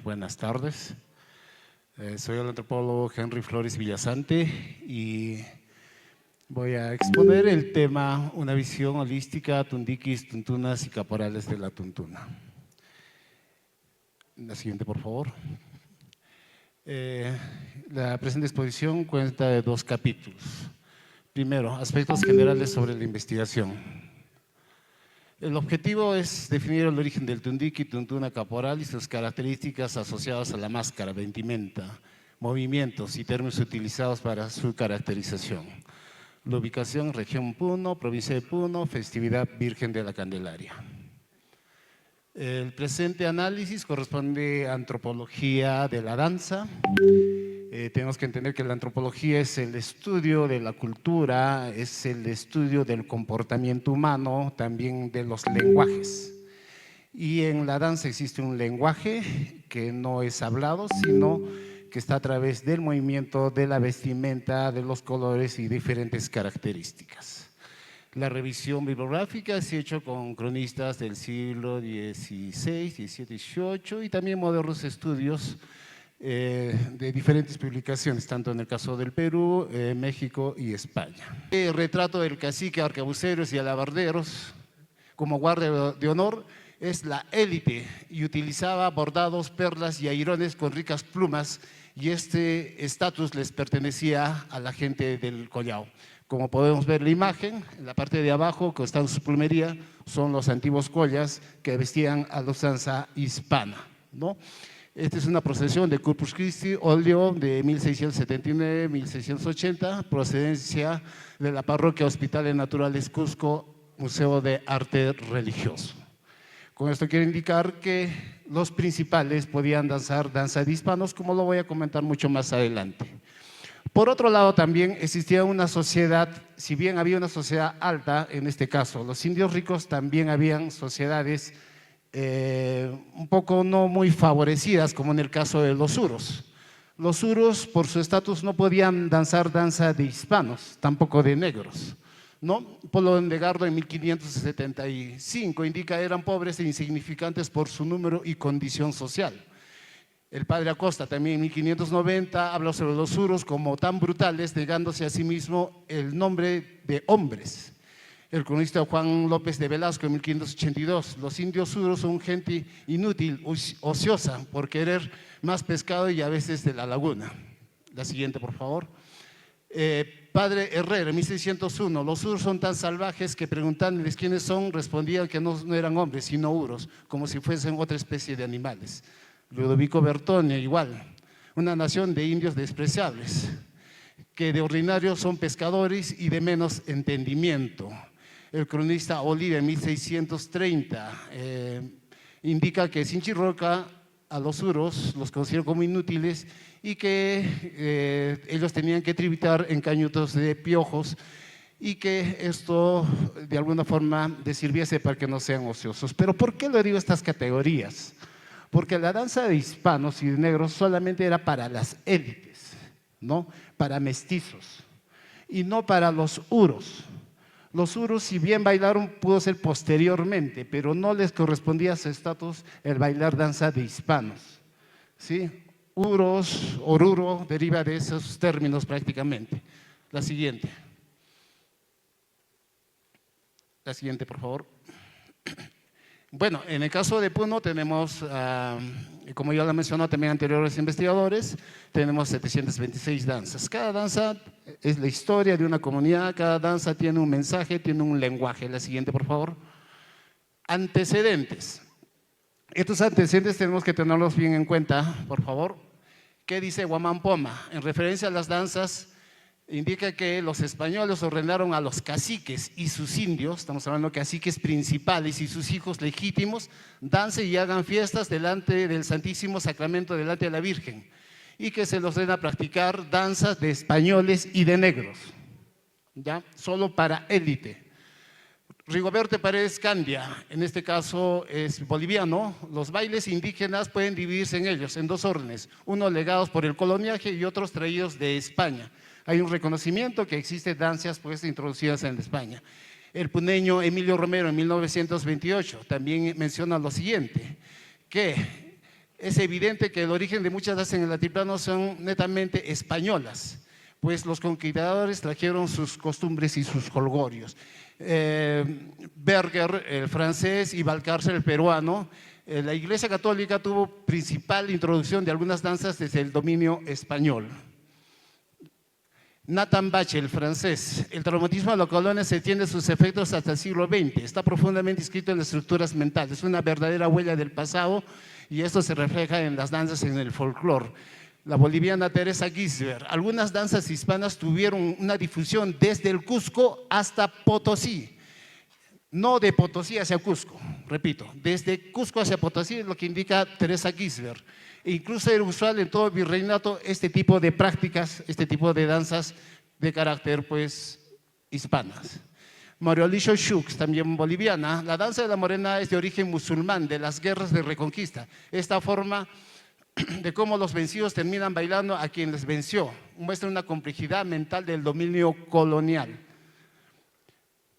Buenas tardes. Soy el antropólogo Henry Flores Villasante y voy a exponer el tema Una visión holística, tundiquis, tuntunas y caporales de la tuntuna. La siguiente, por favor. La presente exposición cuenta de 2 capítulos. Primero, aspectos generales sobre la investigación. El objetivo es definir el origen del tundiqui, tuntuna caporal y sus características asociadas a la máscara, vestimenta, movimientos y términos utilizados para su caracterización. La ubicación, región Puno, provincia de Puno, festividad Virgen de la Candelaria. El presente análisis corresponde a antropología de la danza. Tenemos que entender que la antropología es el estudio de la cultura, es el estudio del comportamiento humano, también de los lenguajes. Y en la danza existe un lenguaje que no es hablado, sino que está a través del movimiento, de la vestimenta, de los colores y diferentes características. La revisión bibliográfica se ha hecho con cronistas del siglo XVI, XVII, XVIII y también modernos estudios de diferentes publicaciones, tanto en el caso del Perú, México y España. El retrato del cacique, arcabuceros y alabarderos como guardia de honor es la élite y utilizaba bordados, perlas y airones con ricas plumas, y este estatus les pertenecía a la gente del Collao. Como podemos ver en la imagen, en la parte de abajo, que está en su plumería, son los antiguos collas que vestían a la usanza hispana, ¿no? Esta es una procesión de Corpus Christi, óleo de 1679-1680, procedencia de la parroquia Hospital de Naturales Cusco, Museo de Arte Religioso. Con esto quiero indicar que los principales podían danzar danza de hispanos, como lo voy a comentar mucho más adelante. Por otro lado, también existía una sociedad, si bien había una sociedad alta, en este caso los indios ricos, también habían sociedades un poco no muy favorecidas, como en el caso de los uros. Los uros, por su estatus, no podían danzar danza de hispanos, tampoco de negros, ¿no? Polo de Gardo en 1575 indica eran pobres e insignificantes por su número y condición social. El padre Acosta también en 1590 habla sobre los uros como tan brutales, negándose a sí mismo el nombre de hombres. El cronista Juan López de Velasco en 1582, los indios uros son gente inútil, ociosa, por querer más pescado y a veces de la laguna. La siguiente, por favor. Padre Herrera en 1601, los uros son tan salvajes que preguntándoles quiénes son, respondían que no eran hombres, sino uros, como si fuesen otra especie de animales. Ludovico Bertone, igual, una nación de indios despreciables, que de ordinario son pescadores y de menos entendimiento. El cronista Oliva en 1630 indica que Sinchirroca a los uros los consideró como inútiles y que ellos tenían que tributar en cañutos de piojos y que esto de alguna forma les sirviese para que no sean ociosos. Pero ¿por qué le digo estas categorías? Porque la danza de hispanos y de negros solamente era para las élites, ¿no? Para mestizos y no para los uros. Los uros, si bien bailaron, pudo ser posteriormente, pero no les correspondía a su estatus el bailar danza de hispanos, ¿sí? Uros, oruro, deriva de esos términos prácticamente. La siguiente. La siguiente, por favor. Bueno, en el caso de Puno tenemos, como ya lo mencionó también anteriores investigadores, tenemos 726 danzas. Cada danza es la historia de una comunidad, cada danza tiene un mensaje, tiene un lenguaje. La siguiente, por favor. Antecedentes. Estos antecedentes tenemos que tenerlos bien en cuenta, por favor. ¿Qué dice Huamampoma? En referencia a las danzas, indica que los españoles ordenaron a los caciques y sus indios, estamos hablando de caciques principales y sus hijos legítimos, dancen y hagan fiestas delante del Santísimo Sacramento, delante de la Virgen, y que se los ordena practicar danzas de españoles y de negros, ¿ya? Solo para élite. Rigoberto Paredes Candia, en este caso es boliviano, los bailes indígenas pueden dividirse en ellos, en 2 órdenes, unos legados por el coloniaje y otros traídos de España. Hay un reconocimiento que existen danzas pues, introducidas en España. El puneño Emilio Romero en 1928 también menciona lo siguiente, que es evidente que el origen de muchas danzas en el altiplano son netamente españolas, pues los conquistadores trajeron sus costumbres y sus jolgorios. Berger, el francés, y Valcárcel, el peruano. La Iglesia Católica tuvo principal introducción de algunas danzas desde el dominio español. Nathan Bach, el francés. El traumatismo de la colonia se tiene sus efectos hasta el siglo XX. Está profundamente inscrito en las estructuras mentales. Es una verdadera huella del pasado y esto se refleja en las danzas, en el folclore. La boliviana Teresa Gisbert. Algunas danzas hispanas tuvieron una difusión desde el Cusco hasta Potosí. No de Potosí hacia Cusco, repito, desde Cusco hacia Potosí es lo que indica Teresa Gisbert. E incluso era usual en todo el virreinato este tipo de prácticas, este tipo de danzas de carácter pues hispanas. María Alicia Schux, también boliviana. La danza de la morena es de origen musulmán, de las guerras de reconquista. Esta forma de cómo los vencidos terminan bailando a quien les venció muestra una complejidad mental del dominio colonial.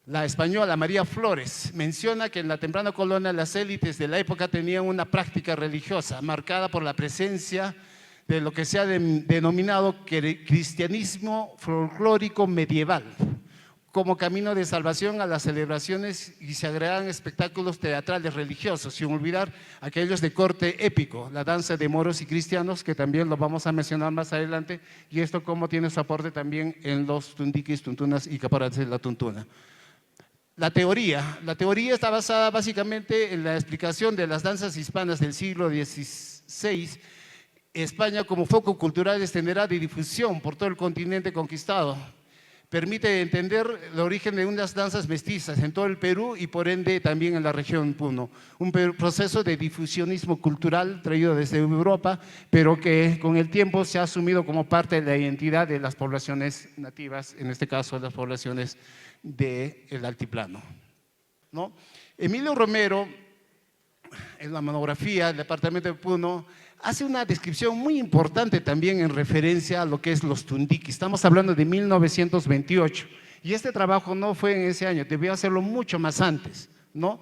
La española María Flores menciona que en la temprana colonia las élites de la época tenían una práctica religiosa marcada por la presencia de lo que se ha denominado cristianismo folclórico medieval, como camino de salvación a las celebraciones, y se agregan espectáculos teatrales religiosos, sin olvidar aquellos de corte épico, la danza de moros y cristianos, que también lo vamos a mencionar más adelante, y esto como tiene su aporte también en los tundiquis, tuntunas y caporales de la tuntuna. La teoría está basada básicamente en la explicación de las danzas hispanas del siglo XVI. España como foco cultural extenderá de difusión por todo el continente conquistado. Permite entender el origen de unas danzas mestizas en todo el Perú y por ende también en la región Puno. Un proceso de difusionismo cultural traído desde Europa, pero que con el tiempo se ha asumido como parte de la identidad de las poblaciones nativas, en este caso las poblaciones del altiplano, ¿no? Emilio Romero, en la monografía del departamento de Puno, hace una descripción muy importante también en referencia a lo que es los tundiquis. Estamos hablando de 1928 y este trabajo no fue en ese año, debió hacerlo mucho más antes, ¿no?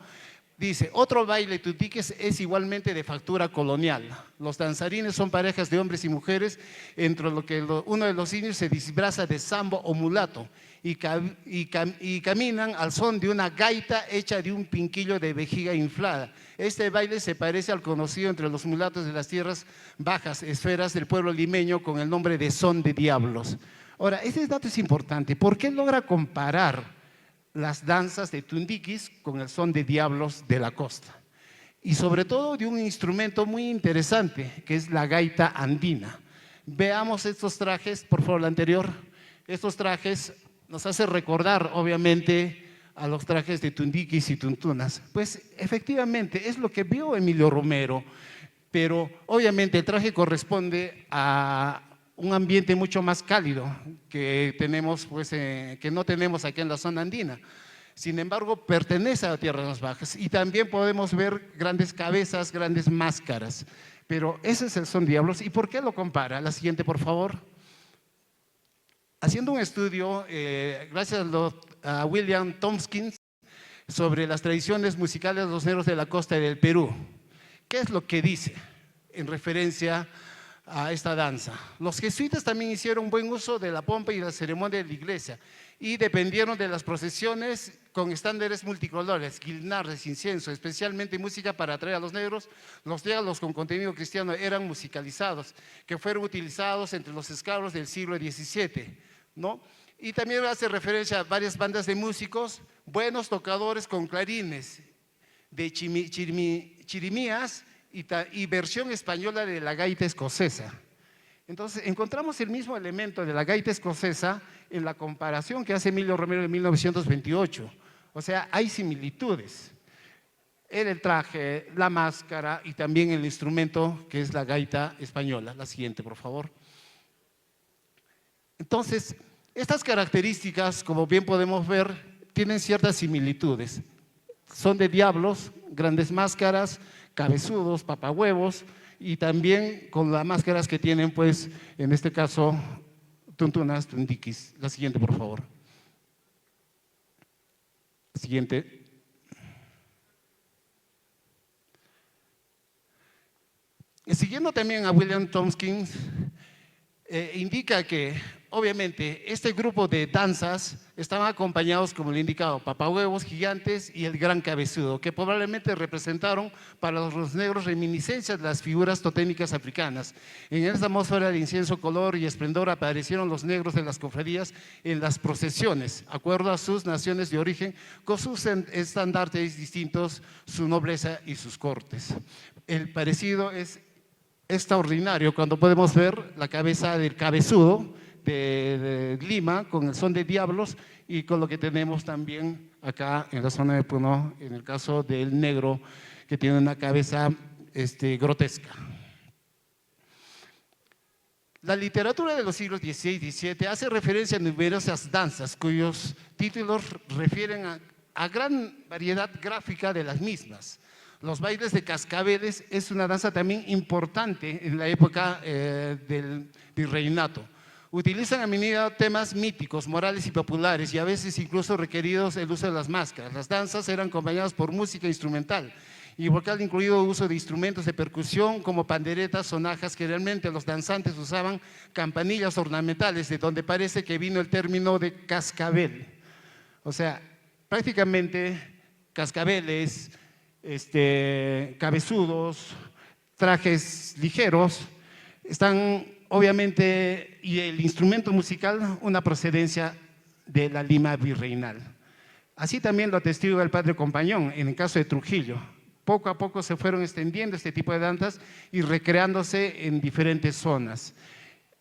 Dice, otro baile tundiquis es igualmente de factura colonial. Los danzarines son parejas de hombres y mujeres, entre lo que uno de los indios se disfraza de sambo o mulato y caminan al son de una gaita hecha de un pinquillo de vejiga inflada. Este baile se parece al conocido entre los mulatos de las tierras bajas, esferas del pueblo limeño, con el nombre de son de diablos. Ahora, este dato es importante. ¿Por qué logra comparar las danzas de tundiquis con el son de diablos de la costa? Y sobre todo de un instrumento muy interesante, que es la gaita andina. Veamos estos trajes, por favor, la anterior. Estos trajes nos hacen recordar, obviamente, a los trajes de tundiquis y tuntunas. Pues efectivamente, es lo que vio Emilio Romero, pero obviamente el traje corresponde a un ambiente mucho más cálido que tenemos, pues, que no tenemos aquí en la zona andina. Sin embargo, pertenece a tierras más bajas y también podemos ver grandes cabezas, grandes máscaras. Pero ese es el son diablos. ¿Y por qué lo compara? La siguiente, por favor. Haciendo un estudio, gracias a William Tompkins, sobre las tradiciones musicales de los negros de la costa del Perú. ¿Qué es lo que dice en referencia a esta danza? Los jesuitas también hicieron buen uso de la pompa y la ceremonia de la iglesia y dependieron de las procesiones con estándares multicolores, guirnaldas, incienso, especialmente música para atraer a los negros. Los diálogos con contenido cristiano eran musicalizados, que fueron utilizados entre los esclavos del siglo XVII, ¿no? Y también hace referencia a varias bandas de músicos, buenos tocadores con clarines, de chirimías y versión española de la gaita escocesa. Entonces, encontramos el mismo elemento de la gaita escocesa en la comparación que hace Emilio Romero en 1928. O sea, hay similitudes en el traje, la máscara y también el instrumento que es la gaita española. La siguiente, por favor. Entonces, estas características, como bien podemos ver, tienen ciertas similitudes. Son de diablos, grandes máscaras, cabezudos, papahuevos, y también con las máscaras que tienen, pues, en este caso, tuntunas, tundiquis. La siguiente, por favor. Siguiente. Siguiendo también a William Tompkins, indica que obviamente este grupo de danzas estaban acompañados, como le he indicado, papahuevos gigantes y el gran cabezudo, que probablemente representaron para los negros reminiscencias de las figuras totémicas africanas. En esta atmósfera de incienso, color y esplendor aparecieron los negros de las cofradías en las procesiones, acuerdo a sus naciones de origen, con sus estandartes distintos, su nobleza y sus cortes. El parecido es extraordinario cuando podemos ver la cabeza del cabezudo de Lima con el son de diablos y con lo que tenemos también acá en la zona de Puno, en el caso del negro que tiene una cabeza grotesca. La literatura de los siglos XVI y XVII hace referencia a numerosas danzas cuyos títulos refieren a gran variedad gráfica de las mismas. Los bailes de cascabeles es una danza también importante en la época del virreinato. Utilizan a menudo temas míticos, morales y populares y a veces incluso requeridos el uso de las máscaras. Las danzas eran acompañadas por música instrumental y vocal, incluido uso de instrumentos de percusión como panderetas, sonajas, que realmente los danzantes usaban campanillas ornamentales, de donde parece que vino el término de cascabel. O sea, prácticamente cascabeles, cabezudos, trajes ligeros, están obviamente, y el instrumento musical, una procedencia de la Lima virreinal. Así también lo atestigua el padre Compañón en el caso de Trujillo. Poco a poco se fueron extendiendo este tipo de danzas y recreándose en diferentes zonas.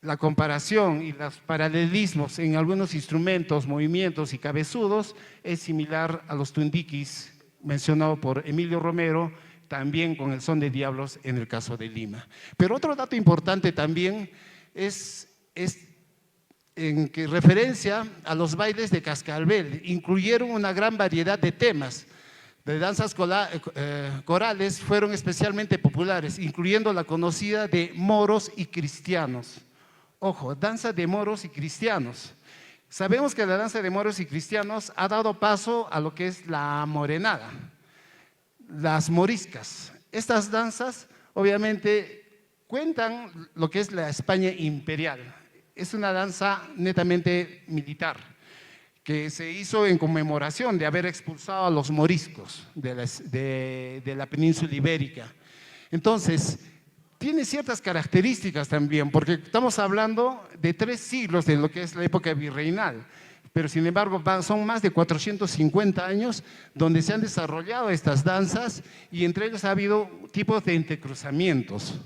La comparación y los paralelismos en algunos instrumentos, movimientos y cabezudos es similar a los tundiquis mencionado por Emilio Romero, también con el son de diablos en el caso de Lima. Pero otro dato importante también es en que referencia a los bailes de cascabel, incluyeron una gran variedad de temas. De danzas corales fueron especialmente populares, incluyendo la conocida de moros y cristianos. Ojo, danza de moros y cristianos. Sabemos que la danza de moros y cristianos ha dado paso a lo que es la morenada, las moriscas. Estas danzas obviamente cuentan lo que es la España imperial. Es una danza netamente militar que se hizo en conmemoración de haber expulsado a los moriscos de la península ibérica. Entonces, tiene ciertas características también, porque estamos hablando de 3 siglos de lo que es la época virreinal, pero sin embargo son más de 450 años donde se han desarrollado estas danzas y entre ellos ha habido tipos de entrecruzamientos.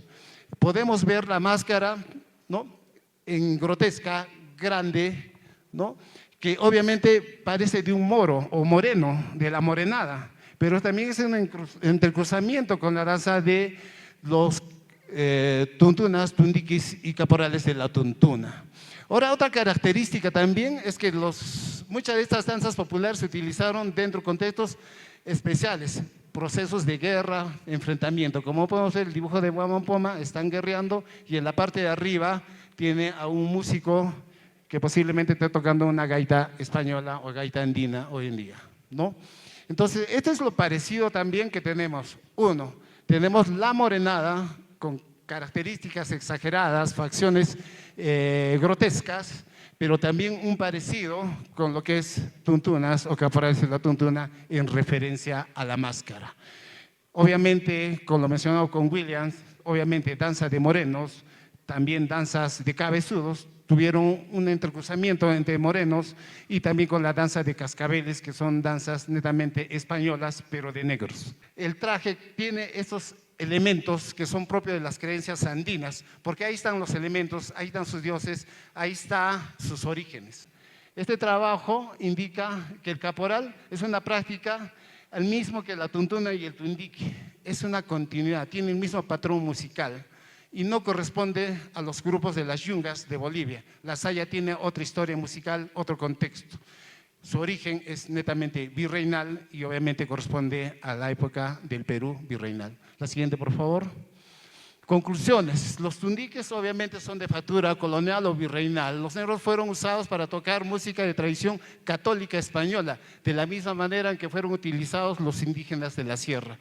Podemos ver la máscara, ¿no?, en grotesca, grande, ¿no?, que obviamente parece de un moro o moreno, de la morenada, pero también es un entrecruzamiento con la danza de los tuntunas, tundiquis y caporales de la tuntuna. Ahora, otra característica también es que muchas de estas danzas populares se utilizaron dentro de contextos especiales, procesos de guerra, enfrentamiento. Como podemos ver, el dibujo de Huamampoma, están guerreando y en la parte de arriba tiene a un músico que posiblemente esté tocando una gaita española o gaita andina hoy en día, ¿no? Entonces, esto es lo parecido también que tenemos. Uno, tenemos la morenada con características exageradas, facciones grotescas, pero también un parecido con lo que es tuntunas o caporales de la tuntuna en referencia a la máscara. Obviamente, con lo mencionado con Williams, obviamente danza de morenos, también danzas de cabezudos, tuvieron un entrecruzamiento entre morenos y también con la danza de cascabeles, que son danzas netamente españolas, pero de negros. El traje tiene esos elementos que son propios de las creencias andinas, porque ahí están los elementos, ahí están sus dioses, ahí están sus orígenes. Este trabajo indica que el caporal es una práctica al mismo que la tuntuna y el tundique, es una continuidad, tiene el mismo patrón musical y no corresponde a los grupos de las yungas de Bolivia. La saya tiene otra historia musical, otro contexto. Su origen es netamente virreinal y obviamente corresponde a la época del Perú virreinal. La siguiente, por favor. Conclusiones. Los tundiques obviamente son de factura colonial o virreinal. Los negros fueron usados para tocar música de tradición católica española, de la misma manera en que fueron utilizados los indígenas de la sierra.